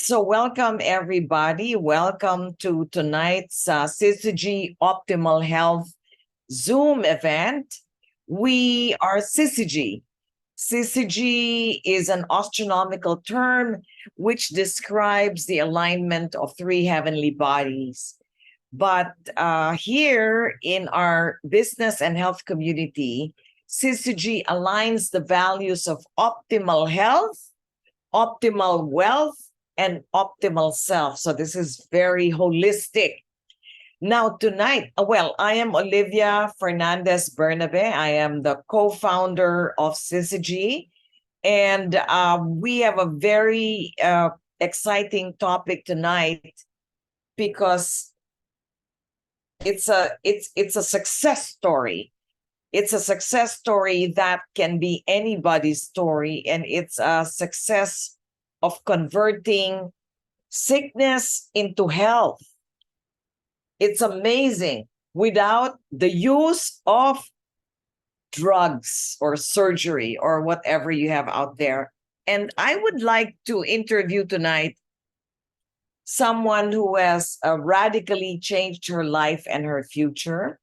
So welcome everybody. Welcome to tonight's Syzygy Optimal Health Zoom event. We are Syzygy. Syzygy is an astronomical term which describes the alignment of three heavenly bodies. But here in our business and health community, Syzygy aligns the values of optimal health, optimal wealth, and optimal self. So this is very holistic. Now tonight, I am Olivia Fernandez Bernabe. I am the co-founder of Syzygy, and we have a very exciting topic tonight because it's a success story. It's a success story that can be anybody's story, and it's a success of converting sickness into health. It's amazing without the use of drugs or surgery or whatever you have out there. And I would like to interview tonight someone who has radically changed her life and her future.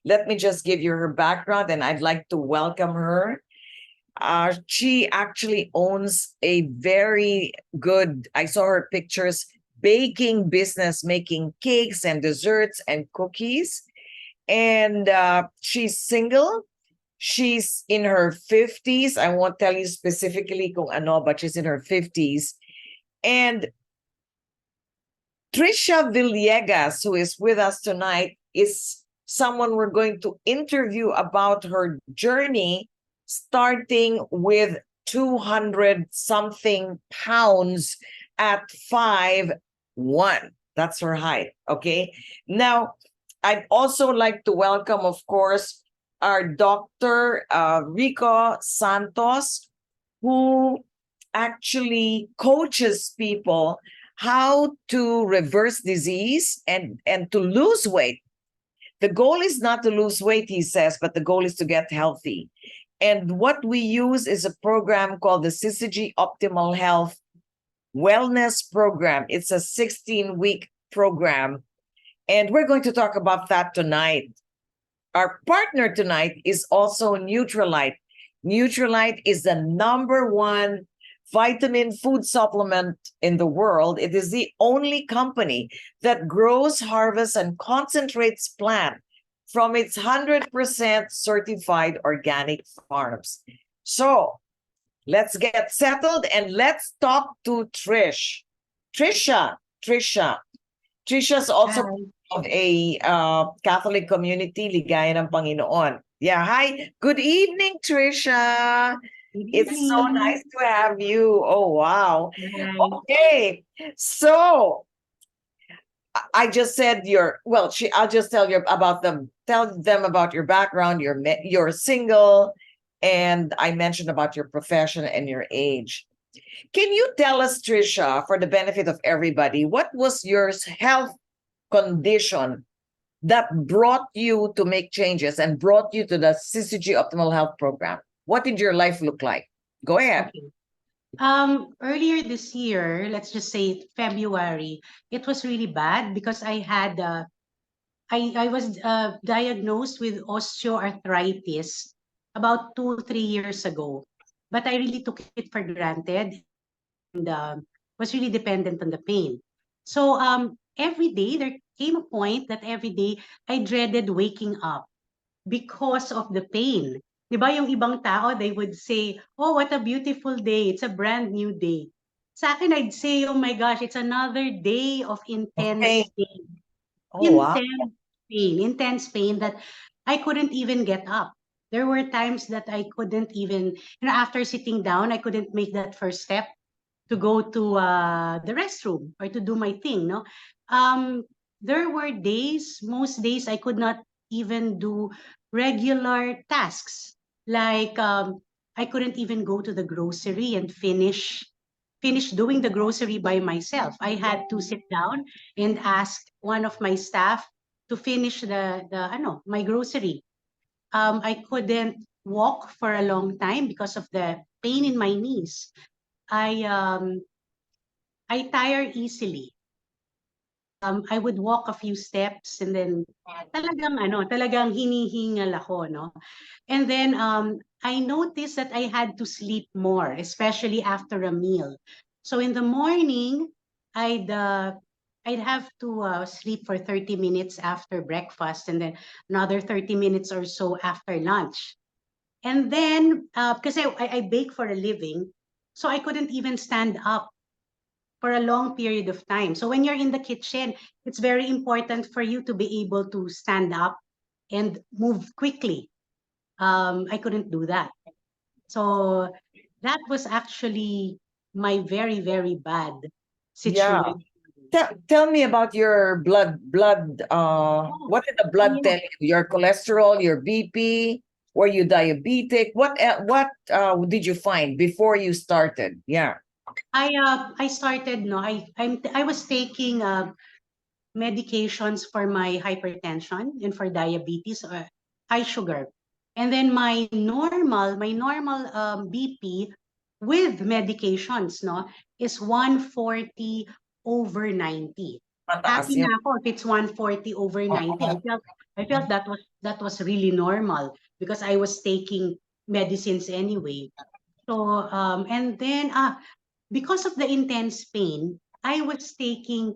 Let me just give you her background, and I'd like to welcome her. She actually owns a very good, I saw her pictures, baking business, making cakes and desserts and cookies. And she's single. She's in her 50s. I won't tell you specifically kung ano, but she's in her 50s. And Tricia Villegas, who is with us tonight, is someone we're going to interview about her journey, starting with 200 something pounds at 5'1". That's her height. Okay. Now, I'd also like to welcome, of course, our Dr. Rico Santos, who actually coaches people how to reverse disease and to lose weight. The goal is not to lose weight, he says, but the goal is to get healthy. And what we use is a program called the Syzygy Optimal Health Wellness Program. It's a 16-week program, and we're going to talk about that tonight. Our partner tonight is also Nutrilite. Nutrilite is the #1 vitamin food supplement in the world. It is the only company that grows, harvests, and concentrates plant from its 100% certified organic farms. So let's get settled and let's talk to Trish. Tricia's also of a Catholic community, Ligaya ng Panginoon. Yeah, hi. Good evening, Tricia. It's so nice to have you. Oh, wow. Okay. So I just said I'll just tell you about them. Tell them about your background. You're single, and I mentioned about your profession and your age. Can you tell us, Tricia, for the benefit of everybody, what was your health condition that brought you to make changes and brought you to the Syzygy Optimal Health Program? What did your life look like? Go ahead. Okay. Earlier this year, let's just say February, it was really bad because I had I was diagnosed with osteoarthritis about 2-3 years ago, but I really took it for granted and was really dependent on the pain. So every day there came a point that every day I dreaded waking up because of the pain. 'Di ba yung ibang tao, they would say, "Oh, what a beautiful day. It's a brand new day." Sa akin, I'd say, "Oh my gosh, it's another day of Okay. intense pain." Oh, wow. Intense pain that I couldn't even get up. There were times that I couldn't even, after sitting down, I couldn't make that first step to go to the restroom or to do my thing, no? There were days, most days, I could not even do regular tasks. Like I couldn't even go to the grocery and finish doing the grocery by myself. I had to sit down and ask one of my staff to finish my grocery. I couldn't walk for a long time because of the pain in my knees. I I tire easily. I would walk a few steps and then talagang hinihingal ako, no? And then I noticed that I had to sleep more, especially after a meal. So in the morning, I'd have to sleep for 30 minutes after breakfast and then another 30 minutes or so after lunch. And then because I bake for a living, so I couldn't even stand up for a long period of time. So when you're in the kitchen, it's very important for you to be able to stand up and move quickly. I couldn't do that. So that was actually my very, very bad Yeah. situation. Tell me about your blood, Oh, what did the blood yeah. tell you? Your cholesterol, your BP? Were you diabetic? What did you find before you started? Yeah. I started no I was taking medications for my hypertension and for diabetes or high sugar. And then my normal BP with medications no is 140 over 90. Mataas Happy yan. na ako if it's 140 over 90. Oo. I felt that was really normal because I was taking medicines anyway. So and then because of the intense pain, I was taking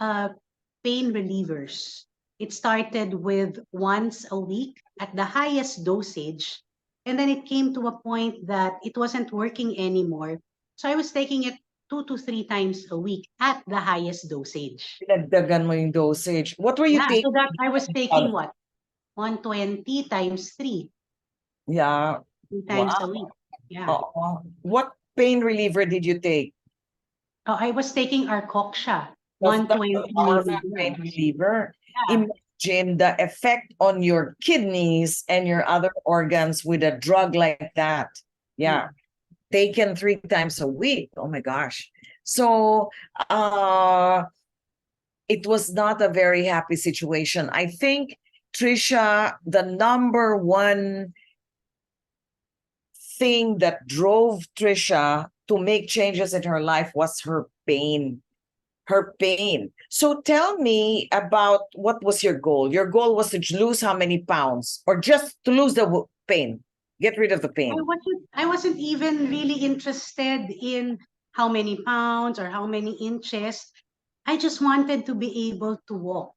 uh pain relievers. It started with once a week at the highest dosage, and then it came to a point that it wasn't working anymore. So I was taking it 2 to 3 times a week at the highest dosage. Pinagdagan mo yung dosage. What were you Yeah, so taking? that I was taking what? 120 times 3, Yeah. 3 times a Wow. week. Yeah. What pain reliever did you take? Oh, I was taking Arcoxia, That's a 120 powerful pain milligrams. reliever. Yeah. Imagine the effect on your kidneys and your other organs with a drug like that. Yeah, taken 3 times a week. Oh my gosh. So it was not a very happy situation. I think, Tricia, the number one thing that drove Tricia to make changes in her life was her pain. Her pain. So tell me about what was your goal? Your goal was to lose how many pounds or just to lose the pain, get rid of the I pain. wasn't I wasn't even really interested in how many pounds or how many inches. I just wanted to be able to walk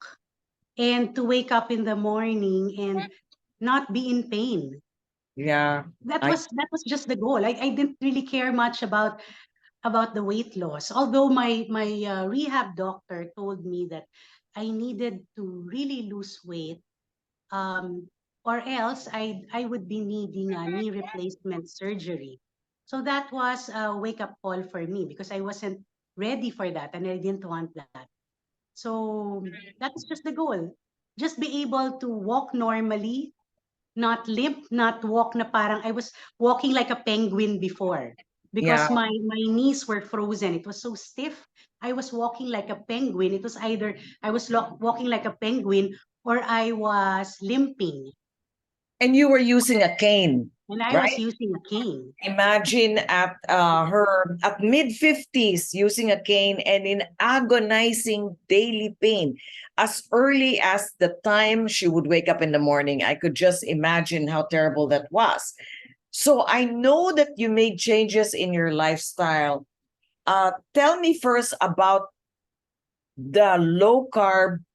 and to wake up in the morning and not be in pain. Yeah. That I was that was just the goal. I didn't really care much about the weight loss. Although my rehab doctor told me that I needed to really lose weight, um, or else I would be needing a knee replacement surgery. So that was a wake up call for me because I wasn't ready for that and I didn't want that. So that is just the goal. Just be able to walk normally, not limp, not walk na parang I was walking like a penguin before yeah. because my knees were frozen. It was so stiff. I was walking like a penguin. It was either I was walking like a penguin or I was limping. And you were using a cane, And I was right? using a cane. Imagine at her at mid-50s using a cane and in agonizing daily pain as early as the time she would wake up in the morning. I could just imagine how terrible that was. So I know that you made changes in your lifestyle. Tell me first about the low carb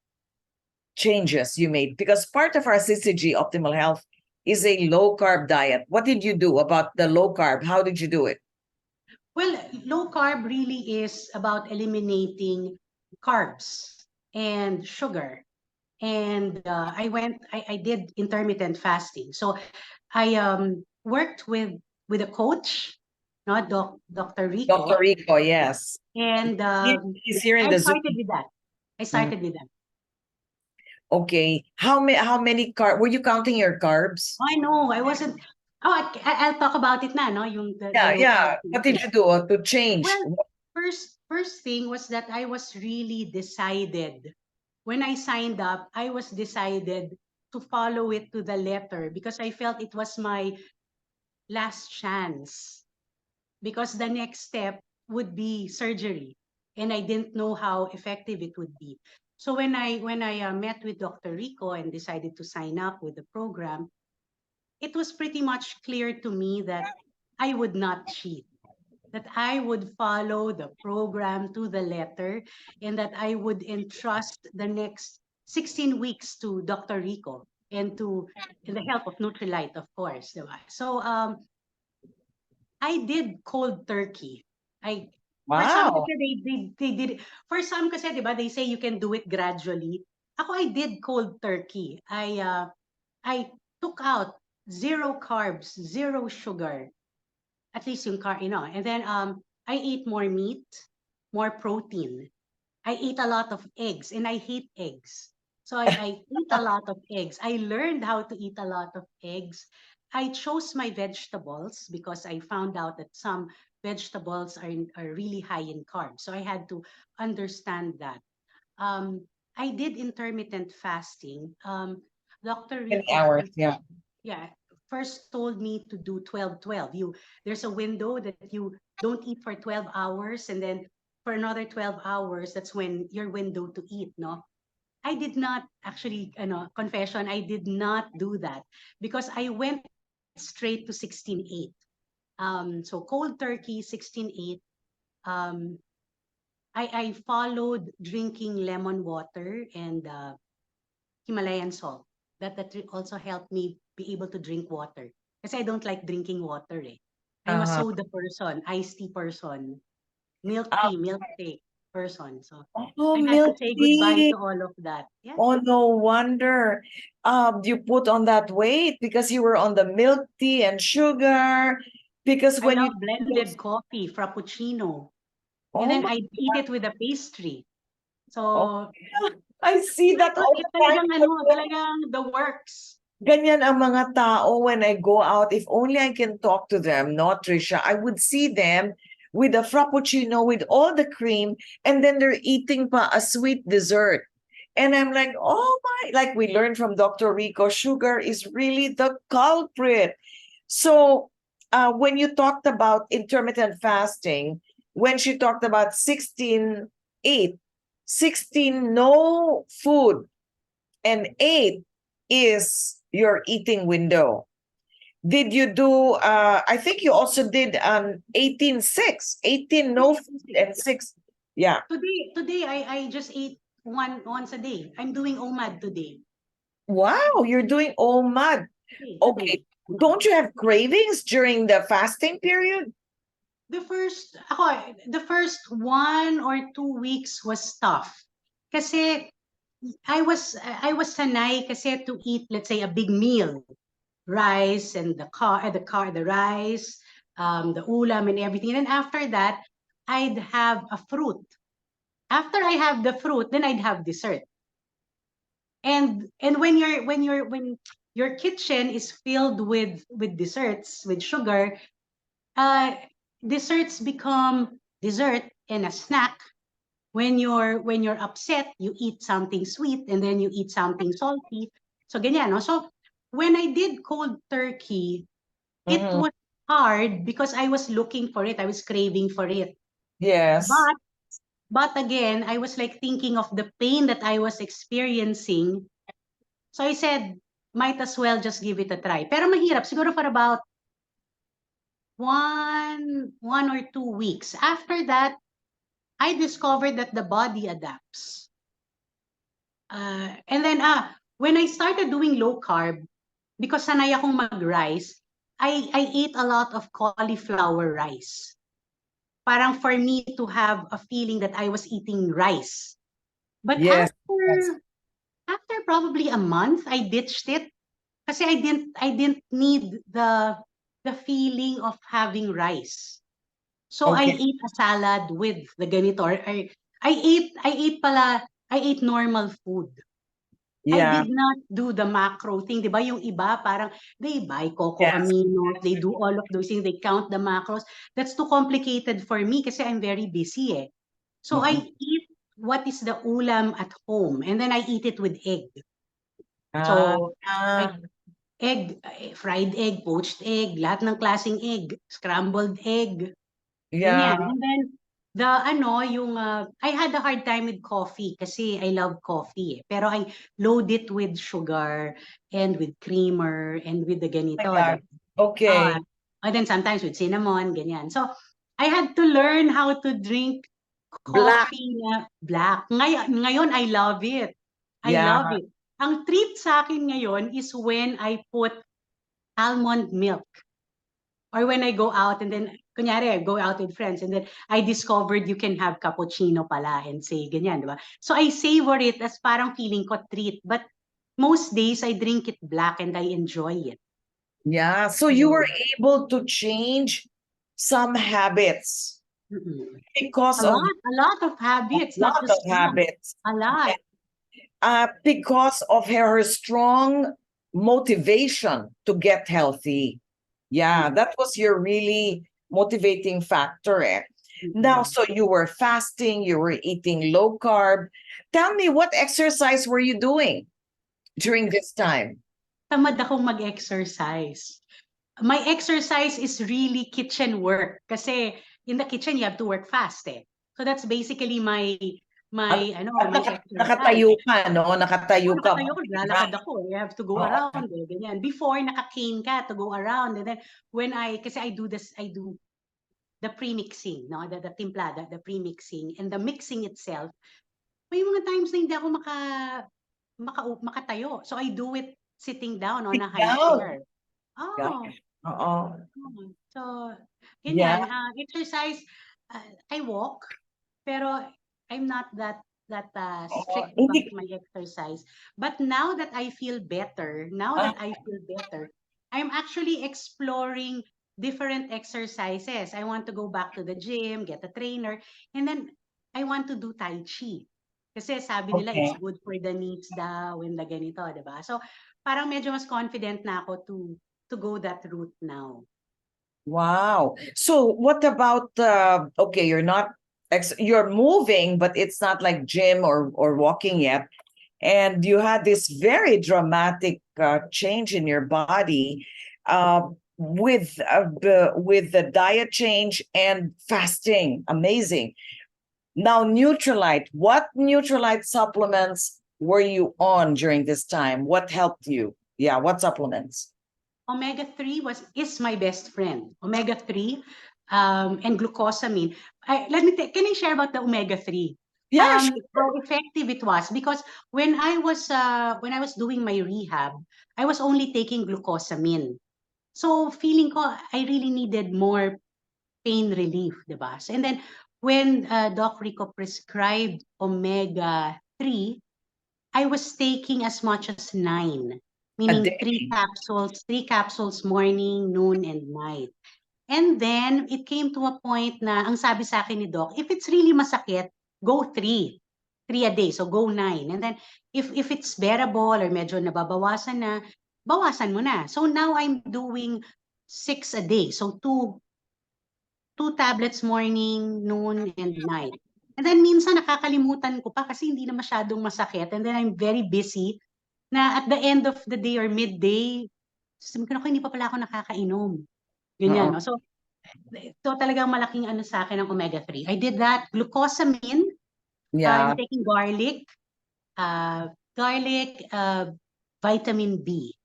changes you made because part of our Syzygy Optimal Health is a low carb diet. What did you do about the low carb? How did you do it? Well, low carb really is about eliminating carbs and sugar. And I did intermittent fasting. So I worked with a coach, not Dr. Dr. Rico, Rico, yes. and He's here in I the Zoom. started with that. I Mm, started with that. okay. How many carb were you counting your carbs? I know I wasn't. Oh, I'll talk about it na, no? Yung the Yeah, low carb yeah. What did thing. you do to change? Well, first thing was that I was really decided. When I signed up, I was decided to follow it to the letter because I felt it was my last chance because the next step would be surgery. and I didn't know how effective it would be. So when I met with Dr. Rico and decided to sign up with the program, it was pretty much clear to me that I would not cheat, that I would follow the program to the letter, and that I would entrust the next 16 weeks to Dr. Rico and to the help of Nutrilite, of course. Diba? So I did cold turkey. I For some Wow. kasi they did for some kasi 'di ba they say you can do it gradually. Ako I did cold turkey. I took out zero carbs, zero sugar. At least yung and then I ate more meat, more protein. I ate a lot of eggs and I hate eggs. So I ate a lot of eggs. I learned how to eat a lot of eggs. I chose my vegetables because I found out that some vegetables are really high in carbs. So I had to understand that. I did intermittent fasting. Dr. Many Rico hours, first, yeah. yeah, first told me to do 12-12. There's a window that you don't eat for 12 hours, and then for another 12 hours, that's when your window to eat, no? I did not actually, confession, I did not do that because I went straight to 16-8. So cold turkey, 16-8. Um, I followed drinking lemon water and Himalayan salt. That also helped me be able to drink water. Because I don't like drinking water eh. I'm a Uh-huh. soda person, iced tea person, milk Uh, tea, milkshake person. So oh, I had to milk say goodbye tea. to all of that. Yeah. Oh, no wonder. You put on that weight because you were on the milk tea and sugar. Because I when you love blended coffee, frappuccino. And oh then my, I eat it with a pastry. oh, So I see that all the time. talagang talagang the works. Ganyan ang mga tao when I go out. If only I can talk to them, no, Tricia, I would see them with a frappuccino with all the cream, and then they're eating pa a sweet dessert. And I'm like, oh my, like we learned from Dr. Rico, sugar is really the culprit. So when you talked about intermittent fasting, when she talked about 16-8, 16 no food, and 8 is your eating window. Did you do I think you also did 18-6, 18 no food and 6. Yeah. Today I just ate once a day. I'm doing OMAD today. Wow, you're doing all mud. Today. Okay. Don't you have cravings during the fasting period? The first 1 or 2 weeks was tough. Kasi I was sanay kasi to eat, let's say, a big meal, rice and the rice, the ulam and everything. And then after that, I'd have a fruit. After I have the fruit, then I'd have dessert. And when your kitchen is filled with desserts, with sugar, uh, desserts become dessert and a snack. When you're upset, you eat something sweet and then you eat something salty. So ganyan, no? So when I did cold turkey, it Mhm. was hard because I was looking for it. I was craving for it. Yes. But again, I was like thinking of the pain that I was experiencing. So I said, might as well just give it a try. Pero mahirap, siguro for about 1 or 2 weeks. After that, I discovered that the body adapts. And then, when I started doing low carb, because sanay akong mag-rice, I ate a lot of cauliflower rice. Parang for me to have a feeling that I was eating rice. But Yes. Yes. after probably a month, I ditched it. Kasi I didn't need the feeling of having rice. So I Okay. ate a salad with the ganito. Or I ate normal food. I Yeah. did not do the macro thing. Di ba yung iba, parang they buy cocoa Yes. aminos, they do all of those things, they count the macros. That's too complicated for me kasi I'm very busy eh. So I Mm-mm. eat what is the ulam at home and then I eat it with egg. Ah, So I fried egg, poached egg, lahat ng klaseng egg, scrambled egg, yeah. ganyan. And then I had a hard time with coffee kasi I love coffee eh. Pero I load it with sugar and with creamer and with the My ganito. God. Ah, Okay. and then sometimes with cinnamon, ganyan. So, I had to learn how to drink Black. coffee na black. Ngayon, I love it. I Yeah. love it. Ang treat sa akin ngayon is when I put almond milk. Or when I go out and then, kunyari, I go out with friends and then I discovered you can have cappuccino pala and say, ganyan, di ba? So I savor it as parang feeling ko treat. But most days, I drink it black and I enjoy it. Yeah. So you were able to change some habits Mm-mm. because of A lot of a habits, not lot of just one. habits. A lot. Because of her strong motivation to get healthy. Yeah, that was your really motivating factor. Eh? Now, Mm-mm. so you were fasting, you were eating low carb. Tell me, what exercise were you doing during this time? Tamad akong mag-exercise. My exercise is really kitchen work kasi in the kitchen you have to work fast eh. So that's basically At, my exercise. nakatayo ka, no? Nakatayo ka. Nakatayo, lalakad ako. You have to go Oo. around eh, ganyan. Before naka-cane ka to go around and then kasi I do the pre-mixing, no? The timpla, the pre-mixing and the mixing itself. May mga times na hindi ako makatayo. So I do it sitting down on Sit a high down. chair. Oh, Gosh. Oo. so, Yeah. ganyan, exercise, I walk, pero I'm not Oo. strict Hindi. about my exercise. But now that I feel better, I'm actually exploring different exercises. I want to go back to the gym, get a trainer, and then I want to do Tai Chi. Kasi sabi nila it's Okay. good for the knees daw and the ganito, diba? So, parang medyo mas confident na ako to go that route now. Wow. So what about okay, you're not you're moving, but it's not like gym or walking yet. And you had this very dramatic change in your body with the diet change and fasting. Amazing. Now, Neutralite. What Neutralite supplements were you on during this time? What helped you? Yeah, what supplements? Omega-3 is my best friend. Omega-3 and glucosamine. Can I share about the omega-3? Yeah, sure. How effective it was because when I was doing my rehab, I was only taking glucosamine. So feeling ko I really needed more pain relief, diba? So, and then when Doc Rico prescribed omega-3, I was taking as much as 9, A meaning day. 3 capsules morning, noon, and night. And then it came to a point na ang sabi sa akin ni Doc, if it's really masakit, go 3. 3 a day, so go 9. And then if it's bearable or medyo nababawasan na, bawasan mo na. So now I'm doing 6 a day. So 2 tablets morning, noon, and night. And then minsan nakakalimutan ko pa kasi hindi na masyadong masakit. And then I'm very busy na at the end of the day or midday, sabi ko, hindi pa pala ako nakakainom. Ganyan, Uh-uh. no? So talagang malaking ano sa akin ng omega-3. I did that. Glucosamine, Yeah. I'm taking garlic, vitamin B.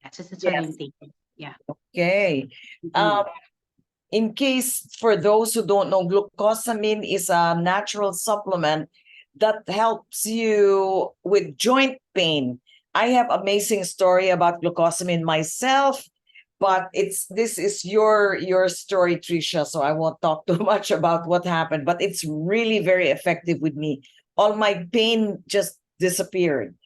That's what I'm Yes. taking. Yeah. Okay. In case for those who don't know, glucosamine is a natural supplement that helps you with joint pain. I have amazing story about glucosamine myself, but this is your story, Tricia, so I won't talk too much about what happened, but it's really very effective with me. All my pain just disappeared.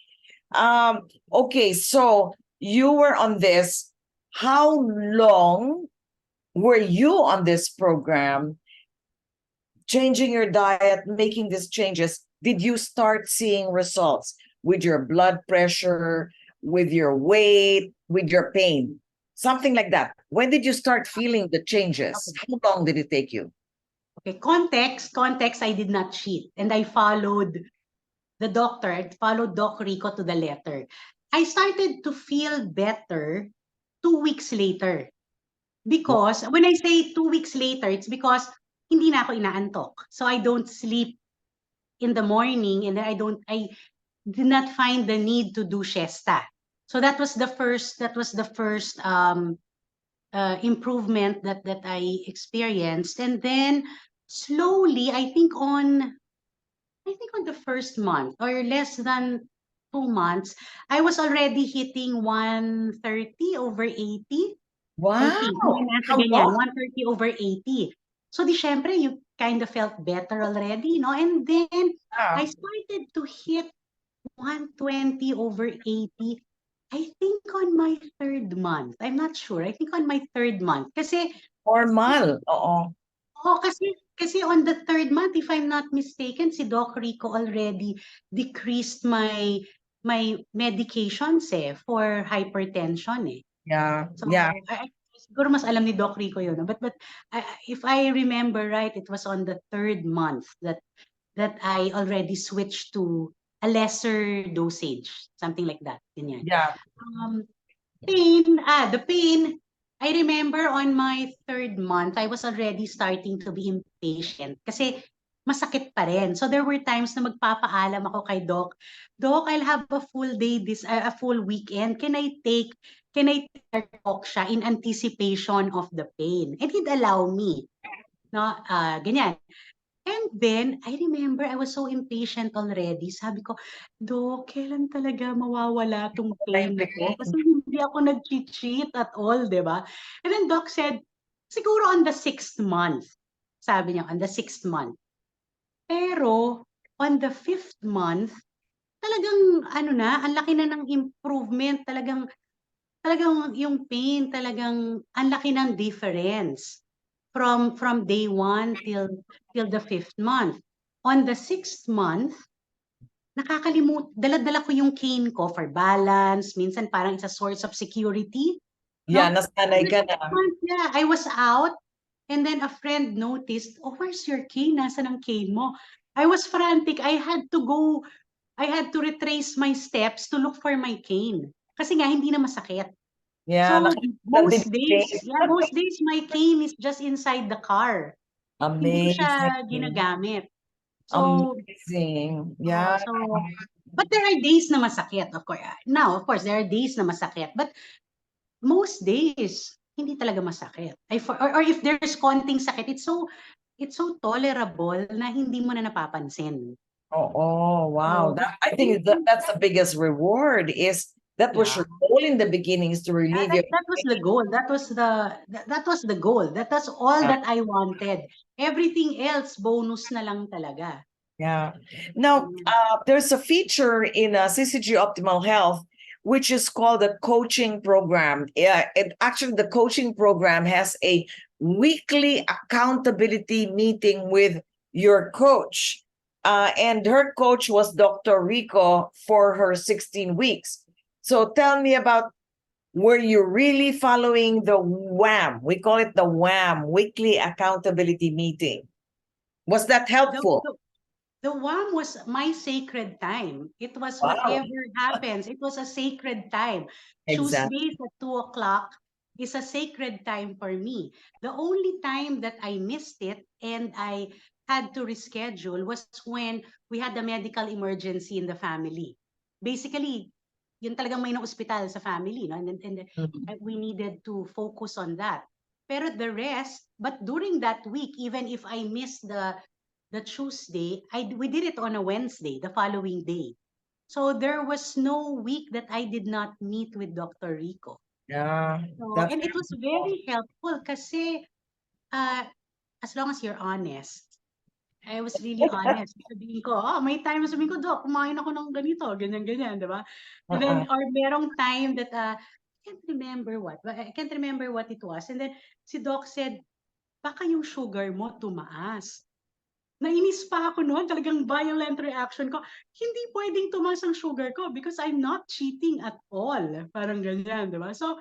Okay, so you were on this. How long were you on this program, changing your diet, making these changes? Did you start seeing results with your blood pressure, with your weight, with your pain? Something like that. When did you start feeling the changes? Okay. How long did it take you? Okay, context, I did not cheat. And I followed the doctor, I followed Doc Rico to the letter. I started to feel better 2 weeks later. Because when I say 2 weeks later, it's because hindi na ako inaantok. So I don't sleep in the morning, and then I did not find the need to do siesta. So that was the first improvement that I experienced. And then slowly, I think on the first month or less than 2 months, I was already hitting 130/80. I Wow. think, may nasa How ganyan, long? 130/80. So di syempre, you kind of felt better already, no? And then I Yeah. started to hit 120/80, I think on my third month. I'm not sure. I think on my third month. Kasi, Normal. Oo. oh, kasi on the third month, if I'm not mistaken, si Doc Rico already decreased my medications for hypertension eh. Yeah. So, Yeah. siguro mas alam ni Doc Rico yun. No? But if I remember right, it was on the third month that I already switched to a lesser dosage, something like that. Ganyan. Yeah. Um, the pain, I remember on my third month, I was already starting to be impatient kasi masakit pa rin. So there were times na magpapaalam ako kay Doc, Doc, I'll have a full day a full weekend. Can I talk siya in anticipation of the pain? And he'd allow me. No, ganyan. And then, I remember I was so impatient already. Sabi ko, Dok, kailan talaga mawawala tong pain na to? Kasi hindi ako nag-cheat at all, di ba? And then Doc said, siguro on the 6th month. Sabi niya, on the 6th month. Pero, on the 5th month, talagang, ang laki na ng improvement. Talagang yung pain, talagang, ang laki ng difference from day 1 till the 5th month. On the 6th month, dala-dala ko yung cane ko for balance, minsan parang it's a source of security, Yeah, no? On nasanay the ka 6th na. month, yeah, I was out, and then a friend noticed, oh, where's your cane? Nasaan ang cane mo? I was frantic. I had to retrace my steps to look for my cane. Kasi nga, hindi na masakit. Yeah, So nakikita din change. most days my cane is just inside the car. Hindi ko siya Amazing. ginagamit. So, Amazing. Yeah. but there are days na masakit, of course. Now, of course, there are days na masakit, but most days hindi talaga masakit. Or if there's konting sakit, it's so tolerable na hindi mo na napapansin. Oh, wow. So, I think that's the biggest reward that was yeah. your goal in the beginning is to relieve your That was the goal. That was the goal. That's all pain. that I wanted. Everything else, bonus na lang talaga. Yeah. Now, there's a feature in Syzygy Optimal Health, which is called the coaching program. Yeah, actually, the coaching program has a weekly accountability meeting with your coach. And her coach was Dr. Rico for her 16 weeks. So tell me about, were you really following the WAM? We call it the WAM, weekly accountability meeting. Was that helpful? The WAM was my sacred time. It was Wow. whatever happens. It was a sacred time. Exactly. Tuesdays at 2 o'clock is a sacred time for me. The only time that I missed it and I had to reschedule was when we had a medical emergency in the family. Basically, yun talagang may na-ospital sa family, no? And we needed to focus on that. Pero the rest, but during that week, even if I missed the Tuesday, we did it on a Wednesday, the following day. So there was no week that I did not meet with Dr. Rico. Yeah, So, that's and it was very helpful kasi as long as you're honest, I was really honest. Sabihin ko, may time na sabihin ko, Doc, kumain ako ng ganito, ganyan, di ba? And then, or merong time that, I can't remember what it was. And then, si Doc said, baka yung sugar mo tumaas. Nainis pa ako noon, talagang violent reaction ko. Hindi pwedeng tumaas ang sugar ko because I'm not cheating at all. Parang ganyan, di ba? So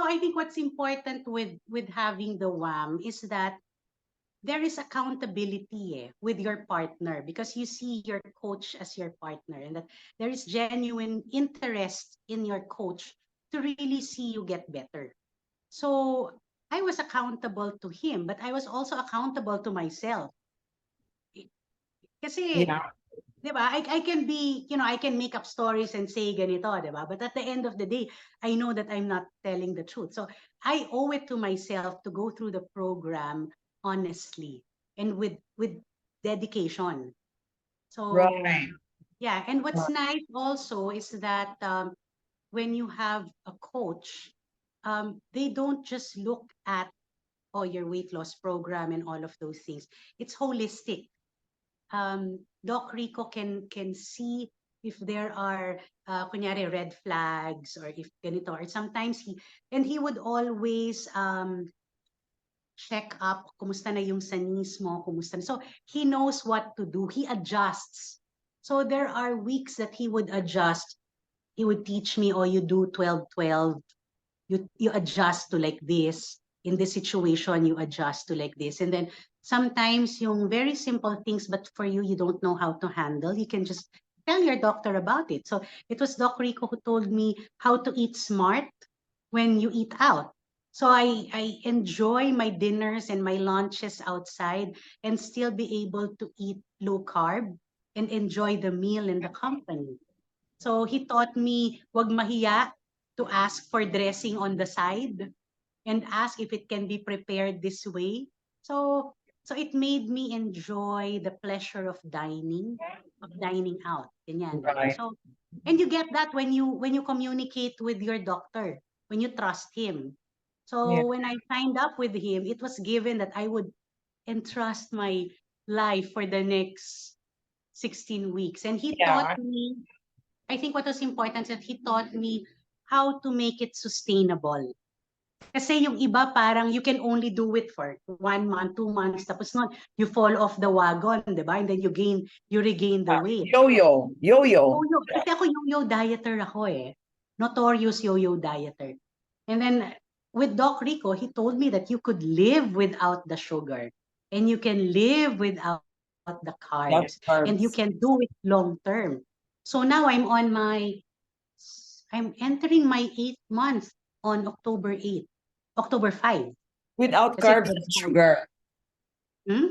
I think what's important with having the WAM is that there is accountability with your partner because you see your coach as your partner, and that there is genuine interest in your coach to really see you get better. So I was accountable to him, but I was also accountable to myself. Kasi, Yeah. di ba, I can be, I can make up stories and say ganito, di ba? But at the end of the day, I know that I'm not telling the truth. So I owe it to myself to go through the program honestly and with dedication. So Right. yeah, and what's nice also is that when you have a coach, they don't just look at your weight loss program and all of those things. It's holistic. Doc Rico can see if there are kunyari red flags or if ganito, or sometimes he would always check up kumusta na yung sanis mo, kumusta na. So he knows what to do. He adjusts. So there are weeks that he would adjust. He would teach me, oh, you do 12-12. You adjust to like this. In this situation, you adjust to like this. And then sometimes yung very simple things, but for you, you don't know how to handle, you can just tell your doctor about it. So it was Doc Rico who told me how to eat smart when you eat out. So I enjoy my dinners and my lunches outside and still be able to eat low carb and enjoy the meal and the company. So he taught me wag mahiya to ask for dressing on the side and ask if it can be prepared this way. So it made me enjoy the pleasure of dining out. Ganyan, diba? Right. So and you get that when you communicate with your doctor, when you trust him. Yeah. So when I signed up with him, it was given that I would entrust my life for the next 16 weeks. And he taught Yeah. me, I think what was important is that he taught me how to make it sustainable. Kasi yung iba parang you can only do it for 1 month, 2 months, tapos nun, you fall off the wagon, di ba? And then you regain the weight. Yo-yo. Yo-yo. Yo-yo. Kasi ako yo-yo dieter ako eh. Notorious yo-yo dieter. And then with Doc Rico, he told me that you could live without the sugar and you can live without the That's carbs and you carbs. can do it long term. So now I'm entering my 8th month on October 8th, October 5. Without Kasi carbs 12 and months. sugar. Hmm?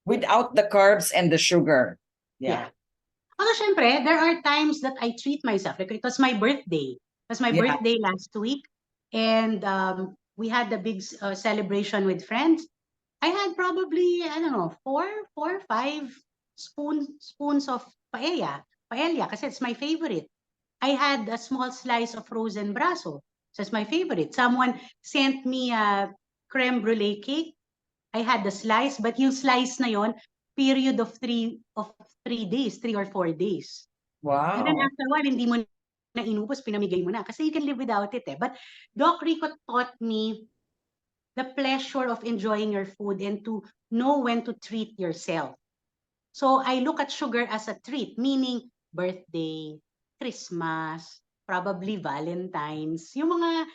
Without the carbs and the sugar. Yeah. Yeah. Although, syempre, there are times that I treat myself. Like, it was my birthday. It was my Yeah. birthday last week. And we had the big celebration with friends. I had probably, I don't know, four, 5 spoons of paella. Paella, kasi it's my favorite. I had a small slice of frozen braso. So it's my favorite. Someone sent me a creme brulee cake. I had the slice, but yung slice na yon, period of 3 days, 3 or 4 days. And then Wow. after a while, hindi mo na inubos, pinamigay mo na. Kasi you can live without it eh. But Doc Rico taught me the pleasure of enjoying your food and to know when to treat yourself. So I look at sugar as a treat, meaning birthday, Christmas, probably Valentine's, yung mga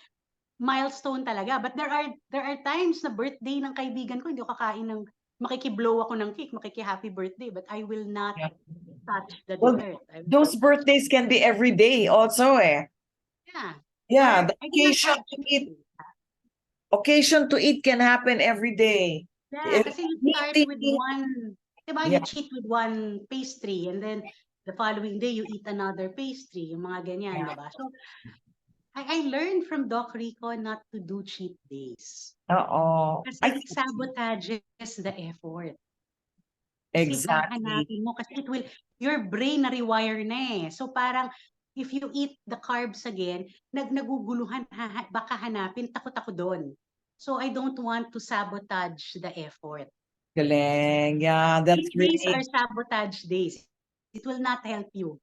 milestone talaga. But there are times na birthday ng kaibigan ko, hindi ko kakain ng, makikiblow ako ng cake, happy birthday, but I will not Yeah. touch the Well, dessert. I will not those touch birthdays can be every day also, eh. Yeah. Yeah, Or the I cannot occasion have to eat, anything. occasion to eat can happen every day. Yeah, Eh, kasi you start with meeting, one, diba, you yeah, cheat with one pastry and then the following day you eat another pastry, yung mga ganyan, yeah. diba? So I learned from Doc Rico not to do cheat days. Uh-oh. Kasi I it think sabotages the effort. Kasi exactly. hahanapin mo, kasi your brain na-rewire na eh. So parang, if you eat the carbs again, naguguluhan, baka hanapin, takot ako doon. So I don't want to sabotage the effort. Galing. Yeah, that's Cheat days are really sabotage days. It will not help you.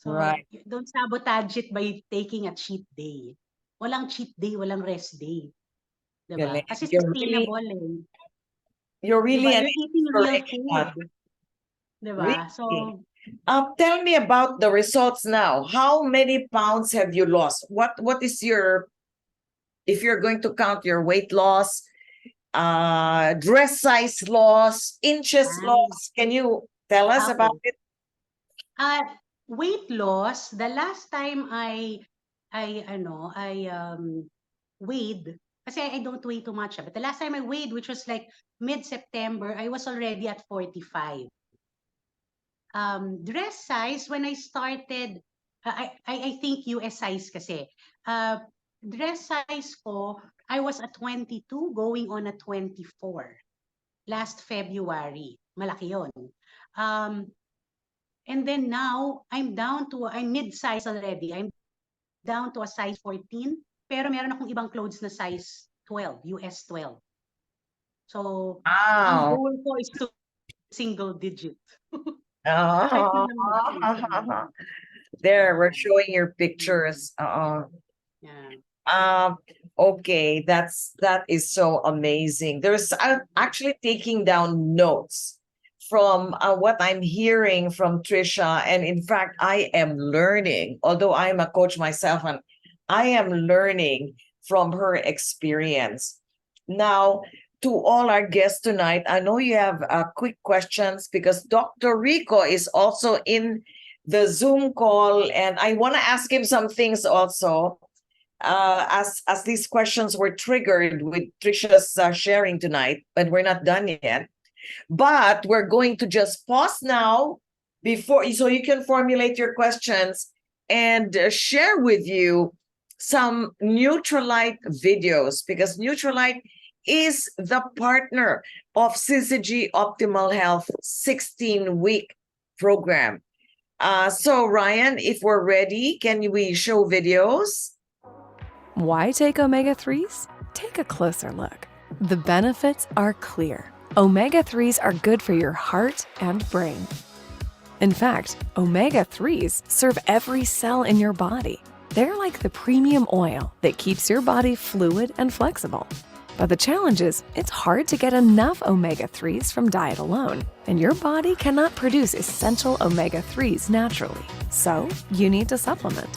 So right. don't sabotage it by taking a cheat day. Walang cheat day, walang rest day. Diba? Galing. Kasi sustainable eh. You're Diba? really an You're eating real inspiration. food. Diba? So, Really. Tell me about the results now. How many pounds have you lost? What is your, if you're going to count your weight loss, dress size loss, inches ah, loss? Can you tell us about okay. it? Uh, Weight loss, the last time I weighed, Kasi I don't weigh too much. But the last time I weighed, which was like mid-September, I was already at 45. Dress size, when I started, I think US size kasi. Dress size ko, I was at 22 going on a 24 last February. Malaki yun. And then now, I'm mid-size already. I'm down to a size 14, pero meron akong ibang clothes na size 12, US 12. So, ang Wow. goal ko is to single digit. Kahit Oh, na lang mag-isa. there, we're showing your pictures. Yeah. Okay, that is so amazing. I'm actually taking down notes from what I'm hearing from Tricia, and in fact, I am learning. Although I'm a coach myself, and I am learning from her experience. Now, to all our guests tonight, I know you have quick questions because Dr. Rico is also in the Zoom call, and I want to ask him some things also. As these questions were triggered with Tricia's sharing tonight, but we're not done yet. But we're going to just pause now before, so you can formulate your questions and share with you some Neutralite videos, because Neutralite is the partner of Syzygy Optimal Health 16-week program. So Ryan, if we're ready, can we show videos? Why take omega-3s? Take a closer look. The benefits are clear. Omega-3s are good for your heart and brain. In fact, omega-3s serve every cell in your body. They're like the premium oil that keeps your body fluid and flexible. But the challenge is, it's hard to get enough omega-3s from diet alone, and your body cannot produce essential omega-3s naturally. So, you need to supplement.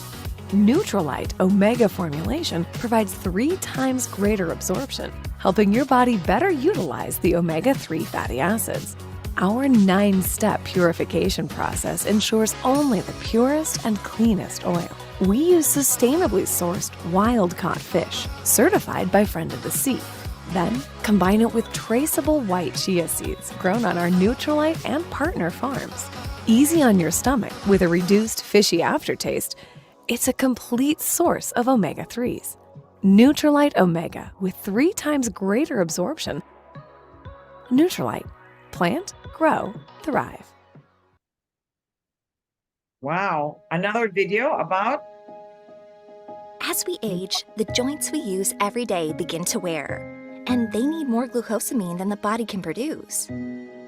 Neutralite Omega formulation provides 3 times greater absorption, helping your body better utilize the omega-3 fatty acids. Our 9-step purification process ensures only the purest and cleanest oil. We use sustainably sourced wild-caught fish, certified by Friend of the Sea. Then, combine it with traceable white chia seeds grown on our Neutralite and partner farms. Easy on your stomach with a reduced fishy aftertaste, it's a complete source of omega-3s. Neutralite Omega with 3 times greater absorption. Neutralite. Plant, grow, thrive. Wow. Another video about? As we age, the joints we use every day begin to wear, and they need more glucosamine than the body can produce.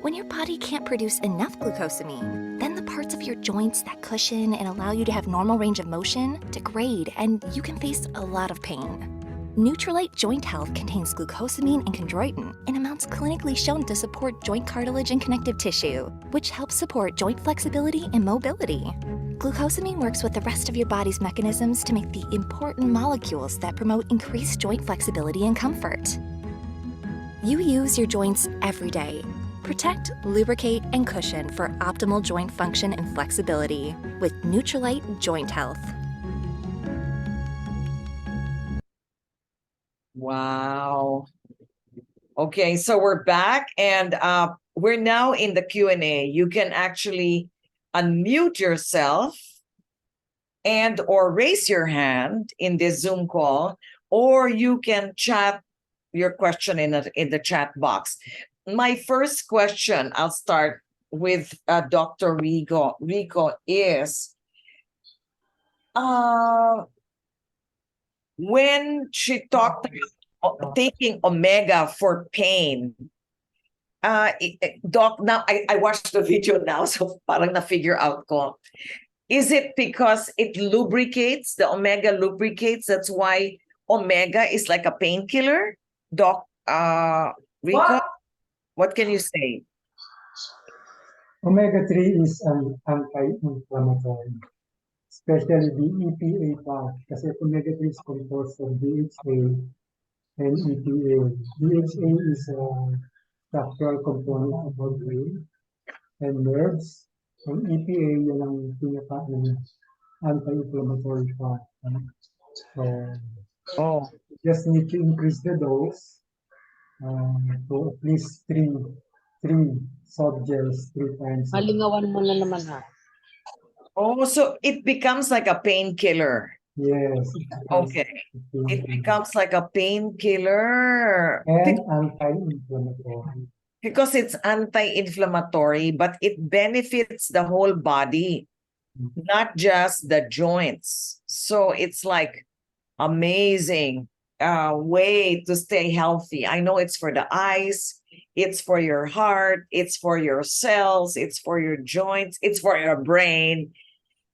When your body can't produce enough glucosamine, then the parts of your joints that cushion and allow you to have normal range of motion degrade, and you can face a lot of pain. Neutralite Joint Health contains glucosamine and chondroitin in amounts clinically shown to support joint cartilage and connective tissue, which helps support joint flexibility and mobility. Glucosamine works with the rest of your body's mechanisms to make the important molecules that promote increased joint flexibility and comfort. You use your joints every day. Protect, lubricate, and cushion for optimal joint function and flexibility with Neutralite Joint Health. Wow. Okay, so we're back, and we're now in the Q&A. You can actually unmute yourself and or raise your hand in this Zoom call, or you can chat your question in the chat box. My first question, I'll start with Dr. Rico. Rico is, when she talked about taking omega for pain, Doc, now I watched the video now, so parang na-figure out ko. Is it because it lubricates, the omega lubricates, that's why omega is like a painkiller? Doc, Rico, what can you say? Omega-3 is an anti-inflammatory, especially the EPA part, kasi omega-3 is composed of DHA and EPA. DHA is a structural component of our brain and nerves, and EPA yan ang pinaka ng anti-inflammatory part. So, Oh, Just need to increase the dose to at least three soft gels 3 times a day. Malingawan mo na naman ha. oh, so it becomes like a painkiller. Yes, Okay. It becomes like a painkiller and anti-inflammatory. because it's anti-inflammatory, but it benefits the whole body, not just the joints. So it's like amazing way to stay healthy. I know it's for the eyes, it's for your heart, it's for your cells, it's for your joints, it's for your brain.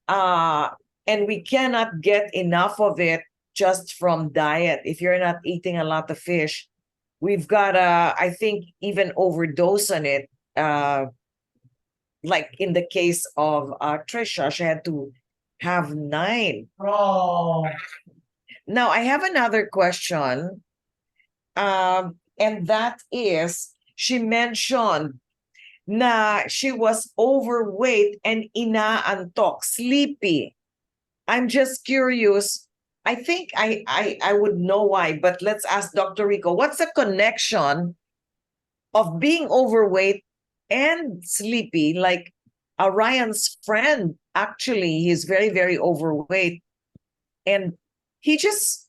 And we cannot get enough of it just from diet. If you're not eating a lot of fish, we've got to, I think, even overdose on it. Like in the case of Tricia, she had to have 9. Oh. Now, I have another question. And that is, she mentioned na she was overweight and inaantok, sleepy. I'm just curious. I think I would know why, but let's ask Dr. Rico, what's the connection of being overweight and sleepy? Like Ryan's friend, actually, he's very, very overweight. And you're just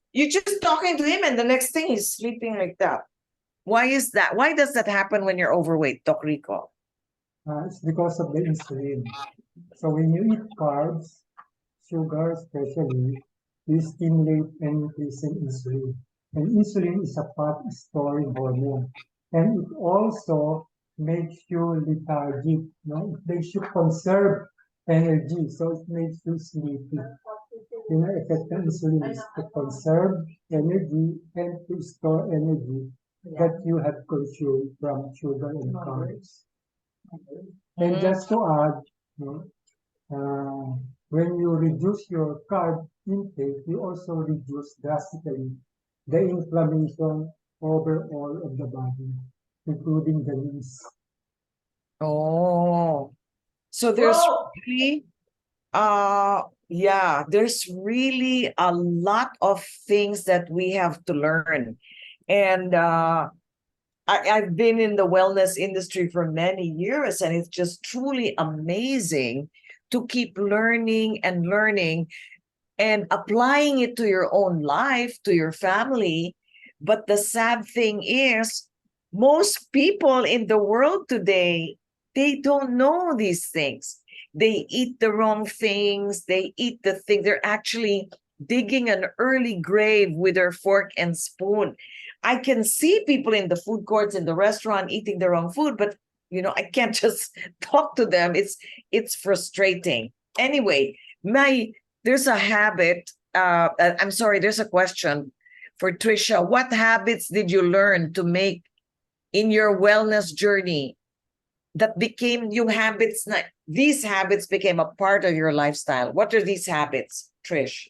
talking to him, and the next thing he's sleeping like that. Why is that? Why does that happen when you're overweight, Doc Rico? It's because of the insulin. So when you eat carbs, sugar especially, you stimulate and increase in insulin. And insulin is a fat storing hormone. And it also makes you lethargic. It makes you conserve energy. So it makes you sleepy. Effect of insulin is to conserve energy and to store energy that you have consumed from sugar and carbs. And just to add, when you reduce your carb intake, you also reduce drastically the inflammation overall of the body, including the knees. Oh, so there's really, yeah, there's really a lot of things that we have to learn. And I've been in the wellness industry for many years, and it's just truly amazing to keep learning and learning and applying it to your own life, to your family. But the sad thing is, most people in the world today, they don't know these things. They eat the wrong things. They eat the thing. They're actually digging an early grave with their fork and spoon. I can see people in the food courts in the restaurant eating the wrong food, but I can't just talk to them. It's frustrating. Anyway, there's a habit. I'm sorry, there's a question for Tricia. What habits did you learn to make in your wellness journey that became new habits? These habits became a part of your lifestyle. What are these habits, Trish?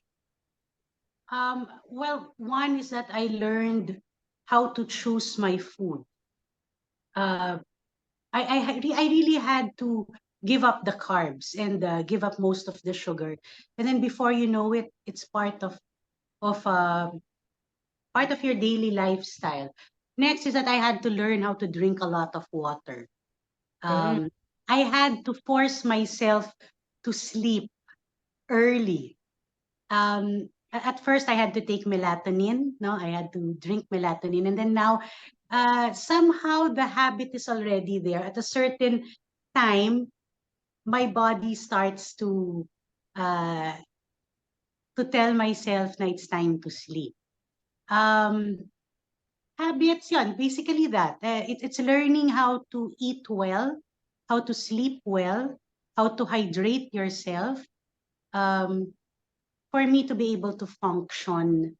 Well, one is that I learned how to choose my food. I really had to give up the carbs and give up most of the sugar, and then before you know it, it's part of your daily lifestyle. Next is that I had to learn how to drink a lot of water. I had to force myself to sleep early. At first I had to take melatonin. No, I had to drink melatonin, and then now somehow the habit is already there. At a certain time, my body starts to tell myself na it's time to sleep. Habits yon, basically that. It's learning how to eat well, how to sleep well, how to hydrate yourself, for me to be able to function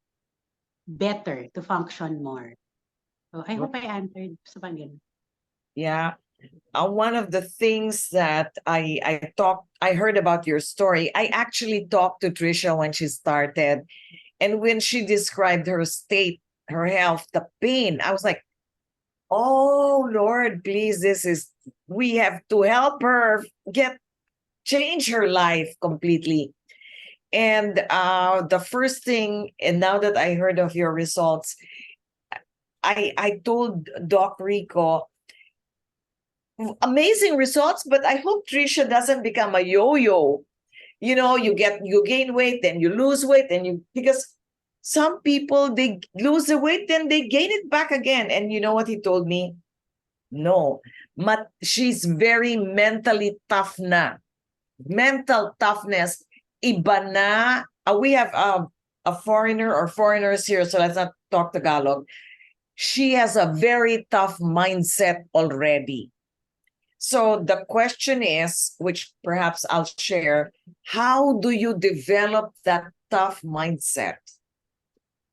better, to function more. So I hope I answered sa ganun. Yeah. One of the things that I heard about your story, I actually talked to Tricia when she started, and when she described her state, her health, the pain, I was like, oh Lord, please, we have to help her change her life completely. And the first thing, and now that I heard of your results, I told Doc Rico, amazing results, but I hope Tricia doesn't become a yo-yo. You know, you gain weight, then you lose weight, because some people, they lose the weight, then they gain it back again. And you know what he told me? No, she's very mentally tough na. Mental toughness, iba na. We have a foreigner or foreigners here, so let's not talk Tagalog. She has a very tough mindset already. So the question is, which perhaps I'll share, how do you develop that tough mindset?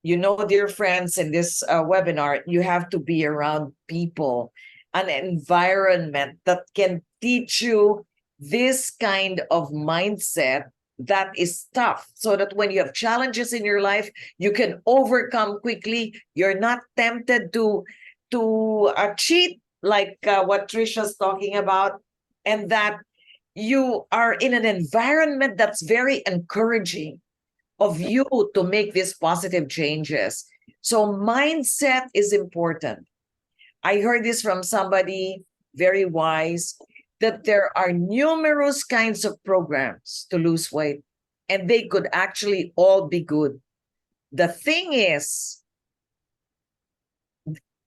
You know, dear friends, in this webinar, you have to be around people, an environment that can teach you this kind of mindset that is tough, so that when you have challenges in your life, you can overcome quickly. You're not tempted to cheat, like what Tricia's talking about, and that you are in an environment that's very encouraging of you to make these positive changes. So mindset is important. I heard this from somebody very wise, that there are numerous kinds of programs to lose weight, and they could actually all be good. The thing is,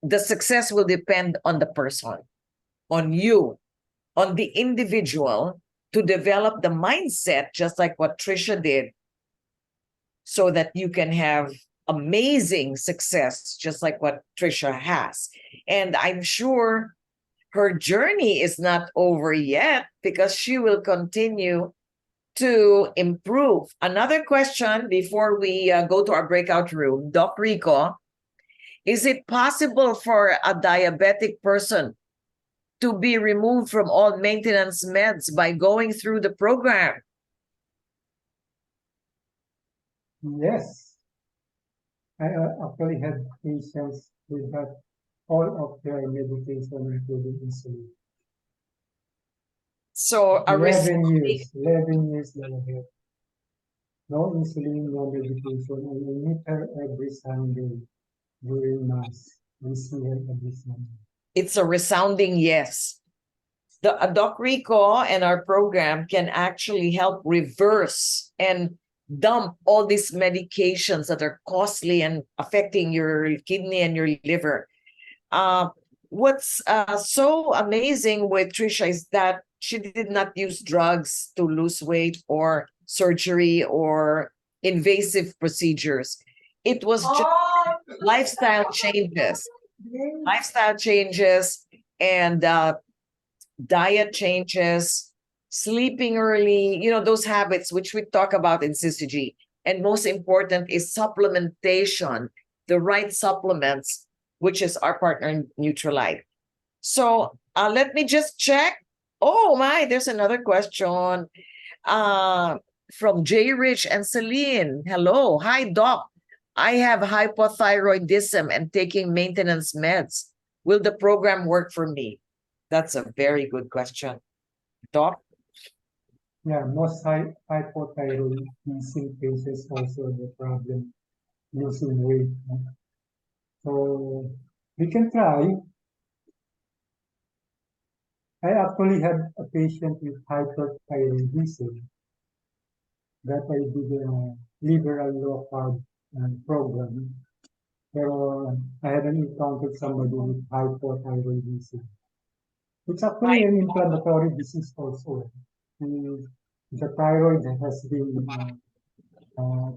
the success will depend on the person, on you, on the individual, to develop the mindset, just like what Tricia did, so that you can have amazing success, just like what Tricia has. And I'm sure her journey is not over yet, because she will continue to improve. Another question before we go to our breakout room, Doc Rico, is it possible for a diabetic person to be removed from all maintenance meds by going through the program? Yes, I actually had patients with that, all of their medication, including insulin. So 11 years they have no insulin, no medication, and I meet her every Sunday during Mass. We see her every Sunday. it's a resounding yes. The Doc Rico and our program can actually help reverse and dump all these medications that are costly and affecting your kidney and your liver. What's so amazing with Tricia is that she did not use drugs to lose weight or surgery or invasive procedures. It was just lifestyle changes and diet changes, sleeping early, you know, those habits which we talk about in Syzygy. And most important is supplementation, the right supplements, which is our partner Neutralite. So let me just check. Oh my, there's another question from J. Rich and Celine. Hello. Hi, Doc. I have hypothyroidism and taking maintenance meds. Will the program work for me? That's a very good question. Doc? Yeah, most hypothyroidism cases also the problem losing weight. So we can try. I actually had a patient with hyperthyroidism that I did a liberal low carb program. Pero I hadn't encountered somebody with hypothyroidism. It's actually an inflammatory disease also. The thyroid has been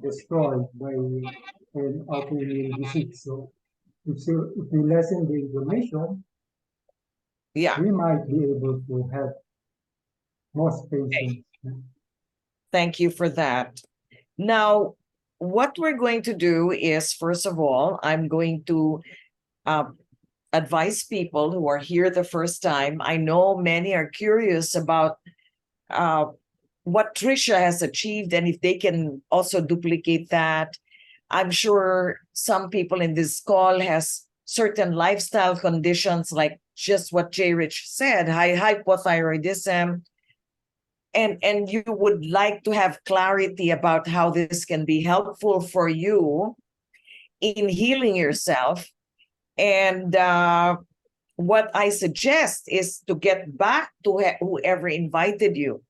destroyed by an autoimmune disease. So if we lessen the inflammation, Yeah. we might be able to help most patients. Thank you for that. Now, what we're going to do is, first of all, I'm going to advise people who are here the first time. I know many are curious about what Tricia has achieved and if they can also duplicate that. I'm sure some people in this call has certain lifestyle conditions, like just what J. Rich said, hypothyroidism, and you would like to have clarity about how this can be helpful for you in healing yourself. And what I suggest is to get back to whoever invited you.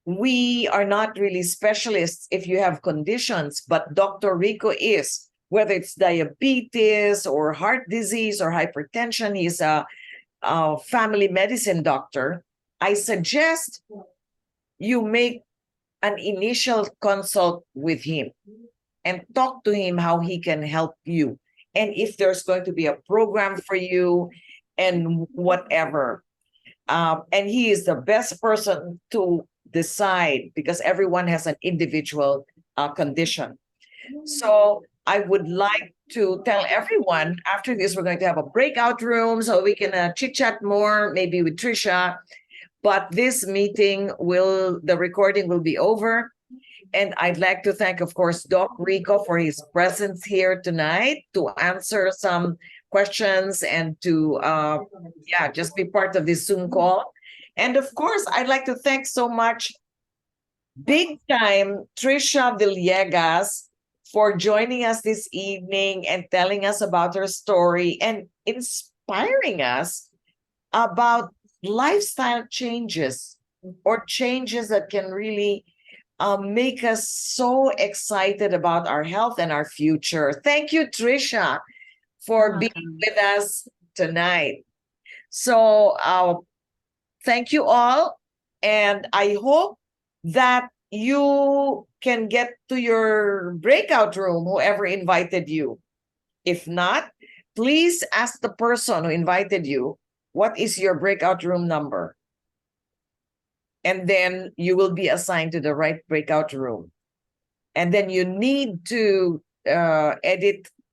We are not really specialists if you have conditions, but Dr. Rico is, whether it's diabetes or heart disease or hypertension. He's a family medicine doctor. I suggest you make an initial consult with him and talk to him how he can help you. And if there's going to be a program for you and whatever. And he is the best person to decide because everyone has an individual condition. So I would like to tell everyone after this, we're going to have a breakout room so we can chit chat more, maybe with Tricia. But this meeting the recording will be over. And I'd like to thank, of course, Doc Rico for his presence here tonight to answer some questions and to, just be part of this Zoom call. And of course, I'd like to thank so much, big time, Tricia Villegas for joining us this evening and telling us about her story and inspiring us about lifestyle changes or changes that can really make us so excited about our health and our future. Thank you, Tricia, for being with us tonight. So thank you all. And I hope that you can get to your breakout room, whoever invited you. If not, please ask the person who invited you, what is your breakout room number? And then you will be assigned to the right breakout room. And then you need to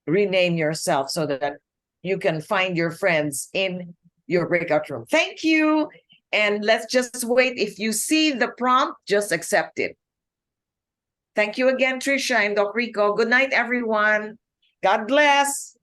rename yourself so that you can find your friends in your breakout room. Thank you. And let's just wait. If you see the prompt, just accept it. Thank you again, Tricia and Doc Rico. Good night, everyone. God bless.